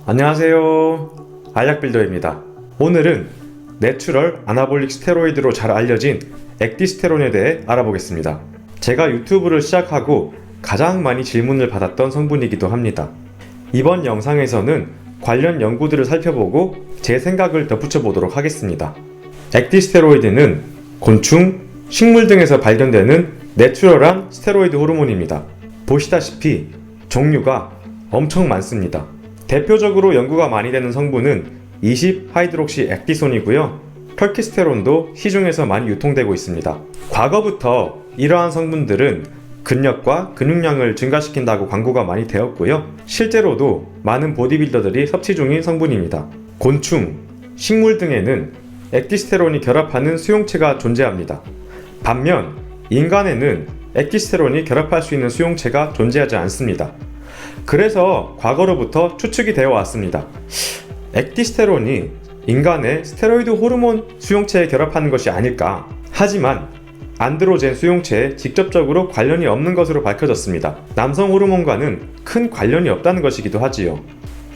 안녕하세요. 알약빌더입니다. 오늘은 내추럴 아나볼릭 스테로이드로 잘 알려진 액디스테론에 대해 알아보겠습니다. 제가 유튜브를 시작하고 가장 많이 질문을 받았던 성분이기도 합니다. 이번 영상에서는 관련 연구들을 살펴보고 제 생각을 덧붙여 보도록 하겠습니다. 액디스테로이드는 곤충, 식물 등에서 발견되는 내추럴한 스테로이드 호르몬입니다. 보시다시피 종류가 엄청 많습니다. 대표적으로 연구가 많이 되는 성분은 20하이드록시 액디손이고요. 털키스테론도 시중에서 많이 유통되고 있습니다. 과거부터 이러한 성분들은 근력과 근육량을 증가시킨다고 광고가 많이 되었고요. 실제로도 많은 보디빌더들이 섭취 중인 성분입니다. 곤충, 식물 등에는 액디스테론이 결합하는 수용체가 존재합니다. 반면 인간에는 액디스테론이 결합할 수 있는 수용체가 존재하지 않습니다. 그래서 과거로부터 추측이 되어 왔습니다. 액디스테론이 인간의 스테로이드 호르몬 수용체에 결합하는 것이 아닐까. 하지만 안드로젠 수용체에 직접적으로 관련이 없는 것으로 밝혀졌습니다. 남성 호르몬과는 큰 관련이 없다는 것이기도 하지요.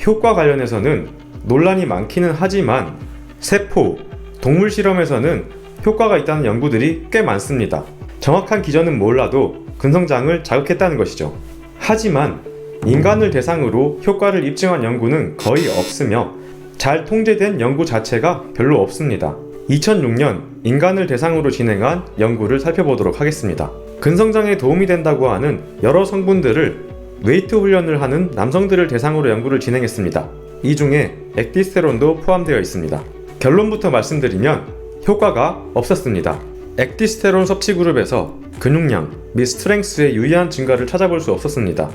효과 관련해서는 논란이 많기는 하지만 세포, 동물 실험에서는 효과가 있다는 연구들이 꽤 많습니다. 정확한 기전은 몰라도 근성장을 자극했다는 것이죠. 하지만 인간을 대상으로 효과를 입증한 연구는 거의 없으며 잘 통제된 연구 자체가 별로 없습니다. 2006년 인간을 대상으로 진행한 연구를 살펴보도록 하겠습니다. 근성장에 도움이 된다고 하는 여러 성분들을 웨이트 훈련을 하는 남성들을 대상으로 연구를 진행했습니다. 이 중에 액디스테론도 포함되어 있습니다. 결론부터 말씀드리면 효과가 없었습니다. 액디스테론 섭취 그룹에서 근육량 및 스트렝스의 유의한 증가를 찾아볼 수 없었습니다.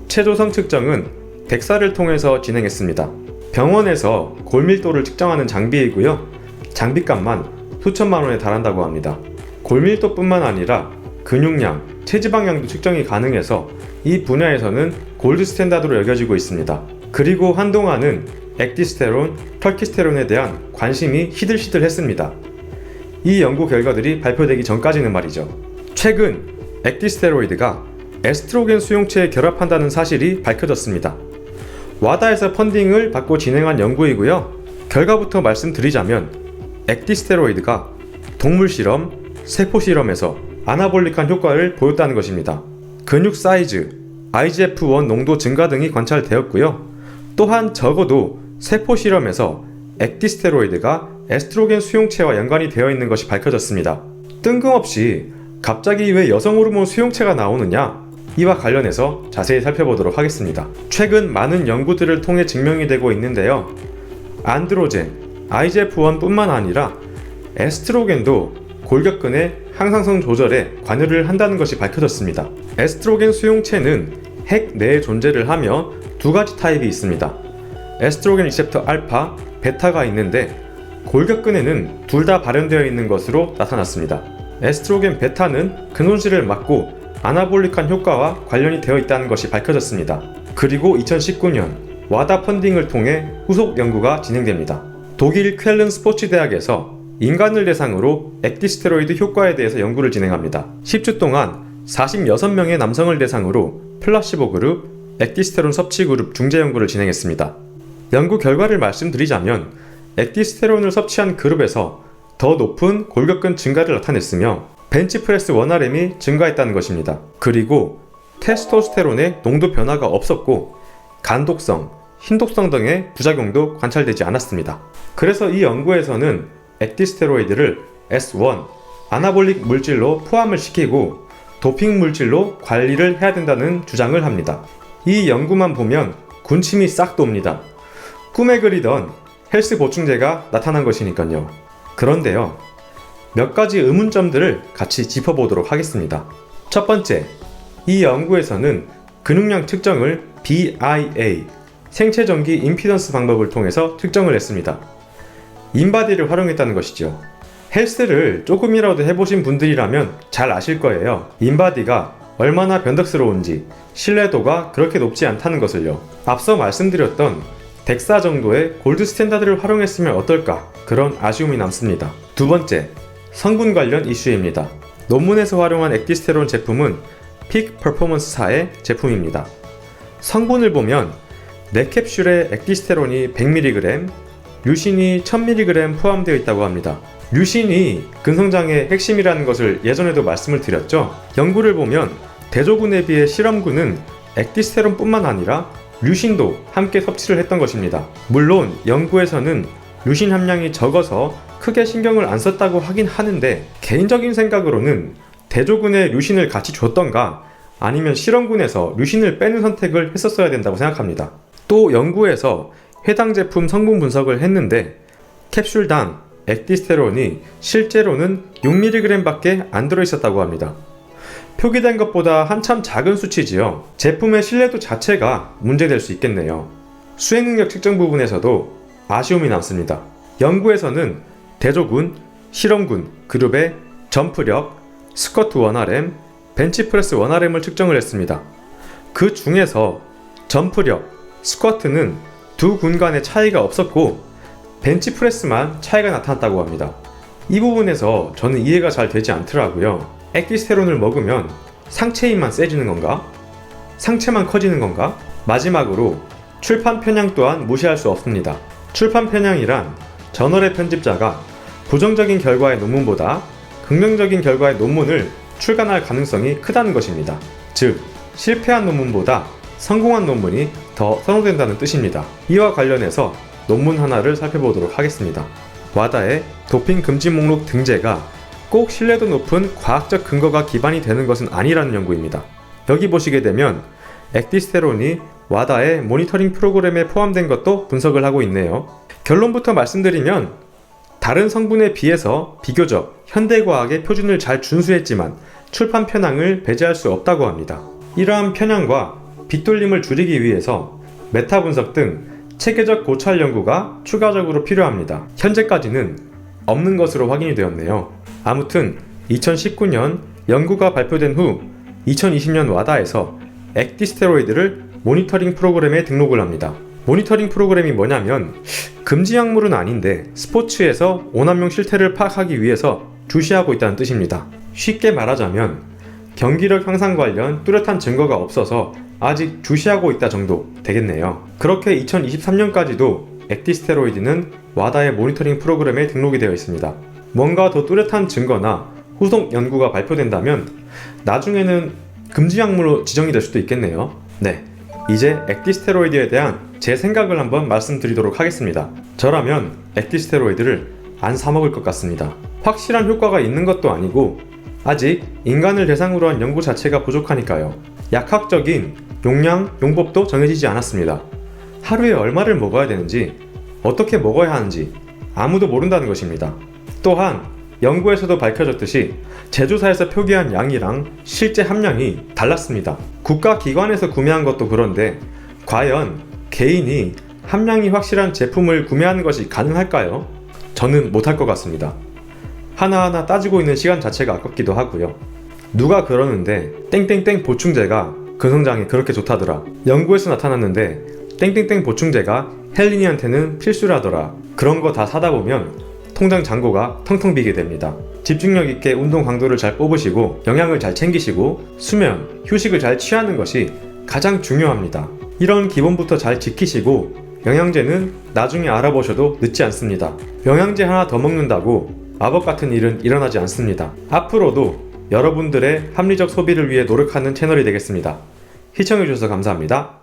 체조성 측정은 덱사를 통해서 진행했습니다. 병원에서 골밀도를 측정하는 장비이고요. 장비값만 수천만 원에 달한다고 합니다. 골밀도뿐만 아니라 근육량, 체지방량도 측정이 가능해서 이 분야에서는 골드 스탠다드로 여겨지고 있습니다. 그리고 한동안은 액디스테론, 털키스테론에 대한 관심이 시들시들했습니다. 이 연구 결과들이 발표되기 전까지는 말이죠. 최근 액디스테로이드가 에스트로겐 수용체에 결합한다는 사실이 밝혀졌습니다. 와다에서 펀딩을 받고 진행한 연구이고요. 결과부터 말씀드리자면 액디스테로이드가 동물 실험, 세포 실험에서 아나볼릭한 효과를 보였다는 것입니다. 근육 사이즈, IGF-1 농도 증가 등이 관찰되었고요. 또한 적어도 세포 실험에서 액디스테로이드가 에스트로겐 수용체와 연관이 되어 있는 것이 밝혀졌습니다. 뜬금없이 갑자기 왜 여성 호르몬 수용체가 나오느냐? 이와 관련해서 자세히 살펴보도록 하겠습니다. 최근 많은 연구들을 통해 증명이 되고 있는데요. 안드로젠, IGF-1 뿐만 아니라 에스트로겐도 골격근의 항상성 조절에 관여를 한다는 것이 밝혀졌습니다. 에스트로겐 수용체는 핵 내에 존재를 하며 두 가지 타입이 있습니다. 에스트로겐 리셉터 알파, 베타가 있는데 골격근에는 둘 다 발현되어 있는 것으로 나타났습니다. 에스트로겐 베타는 근손실을 막고 아나볼릭한 효과와 관련이 되어 있다는 것이 밝혀졌습니다. 그리고 2019년 와다 펀딩을 통해 후속 연구가 진행됩니다. 독일 쾰른 스포츠 대학에서 인간을 대상으로 액디스테로이드 효과에 대해서 연구를 진행합니다. 10주 동안 46명의 남성을 대상으로 플라시보 그룹, 액디스테론 섭취 그룹 중재 연구를 진행했습니다. 연구 결과를 말씀드리자면 액디스테론을 섭취한 그룹에서 더 높은 골격근 증가를 나타냈으며 벤치프레스 원RM이 증가했다는 것입니다. 그리고 테스토스테론의 농도 변화가 없었고 간독성, 힘독성 등의 부작용도 관찰되지 않았습니다. 그래서 이 연구에서는 액디스테로이드를 S1, 아나볼릭 물질로 포함을 시키고 도핑 물질로 관리를 해야 된다는 주장을 합니다. 이 연구만 보면 군침이 싹 돕니다. 꿈에 그리던 헬스 보충제가 나타난 것이니까요. 그런데요, 몇 가지 의문점들을 같이 짚어보도록 하겠습니다. 첫 번째, 이 연구에서는 근육량 측정을 BIA, 생체전기 임피던스 방법을 통해서 측정을 했습니다. 인바디를 활용했다는 것이죠. 헬스를 조금이라도 해보신 분들이라면 잘 아실 거예요. 인바디가 얼마나 변덕스러운지, 신뢰도가 그렇게 높지 않다는 것을요. 앞서 말씀드렸던 덱사 정도의 골드 스탠다드를 활용했으면 어떨까, 그런 아쉬움이 남습니다. 두 번째, 성분 관련 이슈입니다. 논문에서 활용한 액디스테론 제품은 픽 퍼포먼스사의 제품입니다. 성분을 보면 4캡슐에 액티스테론이 100mg, 류신이 1000mg 포함되어 있다고 합니다. 류신이 근성장의 핵심이라는 것을 예전에도 말씀을 드렸죠. 연구를 보면 대조군에 비해 실험군은 액티스테론뿐만 아니라 류신도 함께 섭취를 했던 것입니다. 물론 연구에서는 류신 함량이 적어서 크게 신경을 안 썼다고 하긴 하는데, 개인적인 생각으로는 대조군에 류신을 같이 줬던가 아니면 실험군에서 류신을 빼는 선택을 했었어야 된다고 생각합니다. 또 연구에서 해당 제품 성분 분석을 했는데 캡슐당 액티스테론이 실제로는 6mg 밖에 안 들어있었다고 합니다. 표기된 것보다 한참 작은 수치지요. 제품의 신뢰도 자체가 문제될 수 있겠네요. 수행능력 측정 부분에서도 아쉬움이 남습니다. 연구에서는 대조군, 실험군 그룹의 점프력, 스쿼트 1RM, 벤치프레스 1RM을 측정을 했습니다. 그 중에서 점프력, 스쿼트는 두 군 간의 차이가 없었고 벤치프레스만 차이가 나타났다고 합니다. 이 부분에서 저는 이해가 잘 되지 않더라고요. 액티스테론을 먹으면 상체 힘만 세지는 건가? 상체만 커지는 건가? 마지막으로 출판 편향 또한 무시할 수 없습니다. 출판 편향이란 저널의 편집자가 부정적인 결과의 논문보다 긍정적인 결과의 논문을 출간할 가능성이 크다는 것입니다. 즉, 실패한 논문보다 성공한 논문이 더 선호된다는 뜻입니다. 이와 관련해서 논문 하나를 살펴보도록 하겠습니다. 와다의 도핑 금지 목록 등재가 꼭 신뢰도 높은 과학적 근거가 기반이 되는 것은 아니라는 연구입니다. 여기 보시게 되면 액티스테론이 와다의 모니터링 프로그램에 포함된 것도 분석을 하고 있네요. 결론부터 말씀드리면 다른 성분에 비해서 비교적 현대과학의 표준을 잘 준수했지만 출판 편향을 배제할 수 없다고 합니다. 이러한 편향과 빗돌림을 줄이기 위해서 메타 분석 등 체계적 고찰 연구가 추가적으로 필요합니다. 현재까지는 없는 것으로 확인이 되었네요. 아무튼 2019년 연구가 발표된 후 2020년 와다에서 액티스테로이드를 모니터링 프로그램에 등록을 합니다. 모니터링 프로그램이 뭐냐면 금지 약물은 아닌데 스포츠에서 오남용 실태를 파악하기 위해서 주시하고 있다는 뜻입니다. 쉽게 말하자면 경기력 향상 관련 뚜렷한 증거가 없어서 아직 주시하고 있다 정도 되겠네요. 그렇게 2023년까지도 액티스테로이드는 와다의 모니터링 프로그램에 등록이 되어 있습니다. 뭔가 더 뚜렷한 증거나 후속 연구가 발표된다면 나중에는 금지 약물로 지정이 될 수도 있겠네요. 네, 이제 액티스테로이드에 대한 제 생각을 한번 말씀드리도록 하겠습니다. 저라면 액티스테로이드를 안 사먹을 것 같습니다. 확실한 효과가 있는 것도 아니고 아직 인간을 대상으로 한 연구 자체가 부족하니까요. 약학적인 용량, 용법도 정해지지 않았습니다. 하루에 얼마를 먹어야 되는지, 어떻게 먹어야 하는지 아무도 모른다는 것입니다. 또한 연구에서도 밝혀졌듯이 제조사에서 표기한 양이랑 실제 함량이 달랐습니다. 국가기관에서 구매한 것도 그런데 과연 개인이 함량이 확실한 제품을 구매하는 것이 가능할까요? 저는 못할 것 같습니다. 하나하나 따지고 있는 시간 자체가 아깝기도 하고요. 누가 그러는데 땡땡땡 보충제가 근성장에 그렇게 좋다더라, 연구에서 나타났는데 땡땡땡 보충제가 헬린이한테는 필수라더라, 그런 거 다 사다 보면 통장 잔고가 텅텅 비게 됩니다. 집중력 있게 운동 강도를 잘 뽑으시고 영양을 잘 챙기시고 수면, 휴식을 잘 취하는 것이 가장 중요합니다. 이런 기본부터 잘 지키시고 영양제는 나중에 알아보셔도 늦지 않습니다. 영양제 하나 더 먹는다고 마법 같은 일은 일어나지 않습니다. 앞으로도 여러분들의 합리적 소비를 위해 노력하는 채널이 되겠습니다. 시청해주셔서 감사합니다.